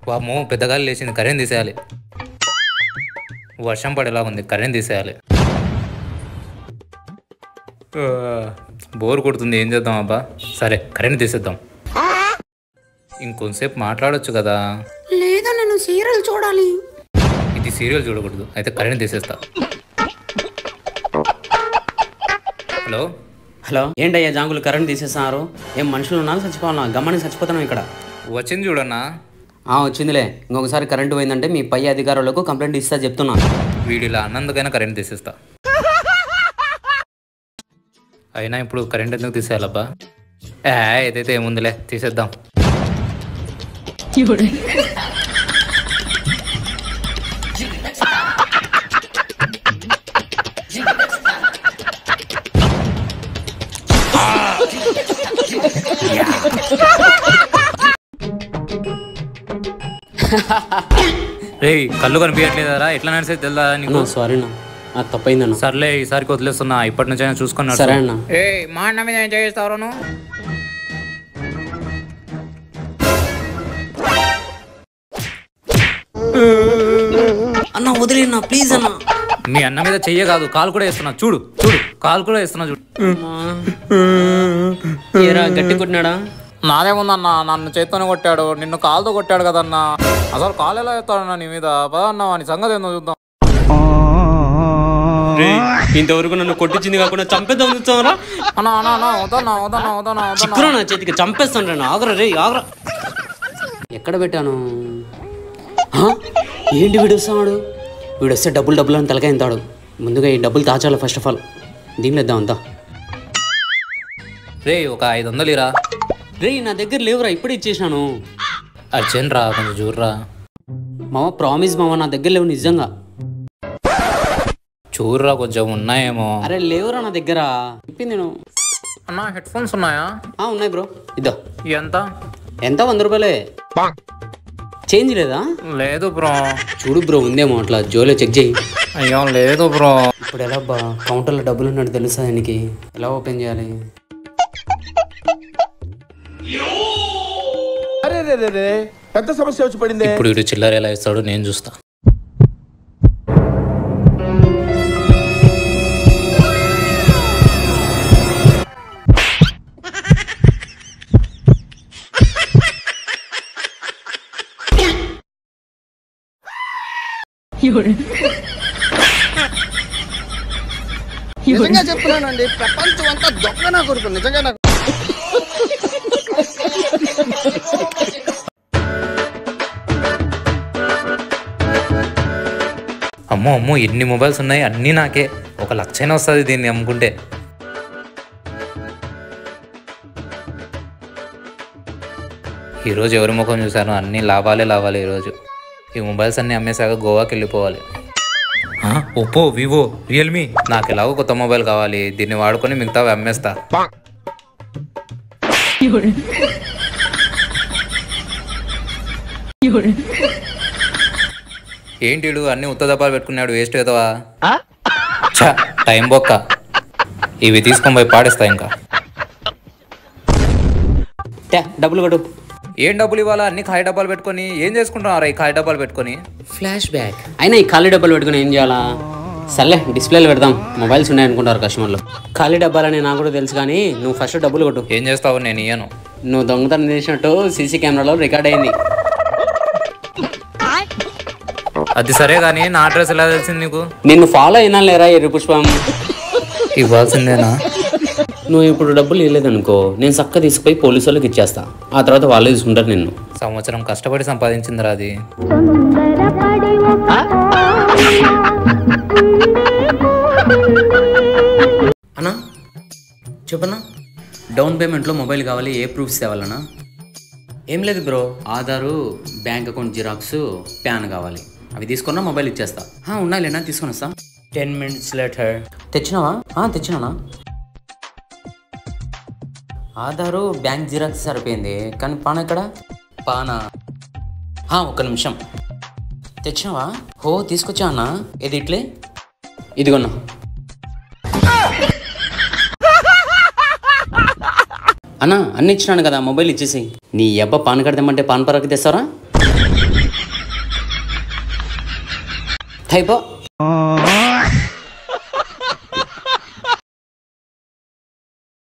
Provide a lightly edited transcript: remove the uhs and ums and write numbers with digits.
వామ్మో పెద్దగాలి లేచింది, కరెంట్ తీసేయాలి. వర్షం పడేలా ఉంది, కరెంట్ తీసేయాలి. బోర్ కొడుతుంది, ఏం చేద్దాం అబ్బా. సరే కరెంట్ తీసేద్దాం. ఇంకొంతసేపు మాట్లాడొచ్చు కదా. లేదా నేను సీరియల్ చూడాలి. ఇది సీరియల్ చూడకూడదు, అయితే కరెంట్ తీసేస్తా. హలో హలో, ఏంటయ్యా జాంగులు కరెంట్ తీసేస్తున్నారు? ఏం మనుషులు ఉన్నారు, చచ్చిపోవాలా? గమ్మని చచ్చిపోతున్నాం ఇక్కడ. వచ్చింది చూడన్నా. వచ్చిందిలే. ఇంకొకసారి కరెంటు పోయిందంటే మీ పై అధికారులకు కంప్లైంట్ ఇస్తా చెప్తున్నా. వీడిలా అన్నందుకైనా కరెంట్ తీసేస్తా. అయినా ఇప్పుడు కరెంట్ ఎందుకు తీసేయాలబ్బా? ఏదైతే ఏముందిలే, తీసేద్దాం. రే కళ్ళు కనిపించట్లేదారా? ఎట్లా నడిచేది తెలుదా నీకు? సారీ నా తప్పైందన్న. సర్లే ఈసారికి వదిలేస్తున్నా, ఇప్పటి నుంచి అయినా చూసుకున్నా. సరే అన్న. మా అన్న మీద ఏం చేస్తావు నువ్వు? అన్న వదిలేనా ప్లీజ్ అన్న. మీ అన్న మీద చెయ్య కాదు, కాలు కూడా వేస్తున్నా. చూడు చూడు, కాలు కూడా వేస్తున్నా చూడు. ఏరా గట్టి కొట్టినాడా? నాదేముందన్నా, నన్ను చేత్తోనే కొట్టాడు, నిన్ను కాలుతో కొట్టాడు కదన్నా. అసలు కాలు ఎలా వేస్తాడన్నా నీ మీద? పదన్నా వాని సంగతి ఏందో చూద్దాం. ఇంతవరకు నన్ను కొట్టించింది కాకుండా చంపేద్దాం చూస్తావరా? చిక్కురా నా చేతికి, చంపేస్తాను రా. ఆగరా రే, ఆగరా. ఎక్కడ పెట్టాను? ఏంటి వీడు వస్తాడు? వీడు వస్తే డబ్బులు అని తలకాయ ఎంతాడు. ముందుగా ఈ డబ్బులు దాచాలి ఫస్ట్ ఆఫ్ ఆల్. దీనిలో ఇద్దాం అంతా. రే ఒక 500 ఇరా. రే నా దగ్గర లేవురా, ఇప్పుడే ఇచ్చేసినాను. అర్జెంట్ రా, కొంచెం చూడరా. మామ ప్రామిస్ మామ, నా దగ్గర లేవు నిజంగా. చూడరా, కొంచెం ఉన్నాయేమో. అరే లేవురా నా దగ్గర, చెప్పింది నేను. అన్నా హెడ్ ఫోన్స్ ఉన్నాయా? ఉన్నాయి బ్రో, ఇద్దా. ఎంత? 100 రూపాయలే. చేంజ్ లేదా? లేదు బ్రో. చూడు బ్రో, ఉందేమో అట్లా జోలో చెక్ చేయి. అయ్యో లేదు బ్రో. ఇప్పుడు ఎలా బా? కౌంటర్లో డబ్బులు ఉన్నట్టు తెలుసా ఆయనకి? ఎలా ఓపెన్ చేయాలి? పెద్ద సమస్య వచ్చి పడింది. ఇప్పుడు వీడు చిల్లర ఎలా ఇస్తాడు నేను చూస్తా. నిజంగా చెప్తున్నానండి, ప్రపంచం అంతా దొంగ నా కొడుకు. నిజంగా నాకు అమ్మో అమ్మో, ఎన్ని మొబైల్స్ ఉన్నాయి, అన్నీ నాకే. 1 లక్ష వస్తుంది దీన్ని అమ్ముకుంటే. ఈరోజు ఎవరి ముఖం చూశాను, అన్నీ లాభాలే ఈరోజు. ఈ మొబైల్స్ అన్నీ అమ్మేశాక గోవాకి వెళ్ళిపోవాలి. Oppo, Vivo, Realme. నాకు ఎలాగో కొత్త మొబైల్ కావాలి, దీన్ని వాడుకొని మిగతావి అమ్మేస్తా. ఏంటి అన్ని ఉత్త దప్పాలు పెట్టుకున్నాడు, వేస్ట్ కదవా. టైం బొక్క. ఇవి తీసుకొని పోయి పాడేస్తా. ఇంకా డబ్బులు కొట్టు. ఏం డబ్బులు ఇవ్వాలా? అన్ని ఖాళీ డబ్బాలు పెట్టుకొని ఏం చేసుకుంటున్నారా? ఈ ఖాళీ డబ్బాలు పెట్టుకొని ఫ్లాష్ బ్యాక్. అయినా ఈ ఖాళీ డబ్బాలు పెట్టుకుని ఏం చేయాలా? సర్లే డిస్ప్లేలు పెడదాం, మొబైల్స్ ఉన్నాయనుకుంటారు కస్టమర్లు. ఖాళీ డబ్బాలని నాకు కూడా తెలుసు, కానీ నువ్వు ఫస్ట్ డబ్బులు కొట్టు. ఏం చేస్తావు? నేను ఇయ్యను. నువ్వు దొంగతనం చేసినట్టు సీసీ కెమెరాలో రికార్డ్ అయింది. అది సరే కానీ నా అడ్రస్ ఎలా తెలిసింది నీకు? నిన్ను ఫాలో అయినా లేరా ఎర్రి పుష్పం? ఇవ్వాల్సిందేనా? నువ్వు ఇప్పుడు డబ్బులు ఇవ్వలేదనుకో, నేను చక్క తీసుకుపోయి పోలీసు వాళ్ళకి ఇచ్చేస్తా. ఆ తర్వాత వాళ్ళే తీసుకుంటారు నిన్ను. సంవత్సరం కష్టపడి సంపాదించిందిరా అది. అన్నా చెప్పన్నా, డౌన్ పేమెంట్లో మొబైల్ కావాలి, ఏ ప్రూఫ్స్ తేవాలన్నా? ఏం లేదు bro, Aadhaar, bank account xerox, pan కావాలి. అవి తీసుకున్నా మొబైల్ ఇచ్చేస్తా. ఉన్నాయిలేనా, తీసుకొని వస్తా. 10 minutes later. తెచ్చినావా? తెచ్చినానా? ఆధారు, బ్యాంక్ జిరాక్స్ సరిపోయింది, కానీ పాన్ ఎక్కడ? పానా? 1 నిమిషం. తెచ్చినావా? తీసుకొచ్చా అన్నా. ఏది ఇట్లే? ఇదిగోన్నా. అన్నా అన్ని ఇచ్చినాను కదా, మొబైల్ ఇచ్చేసి. నీ అబ్బా పాన్ కార్డు తెమ్మంటే పాన్ పరాకి తెస్తారా? అయిపో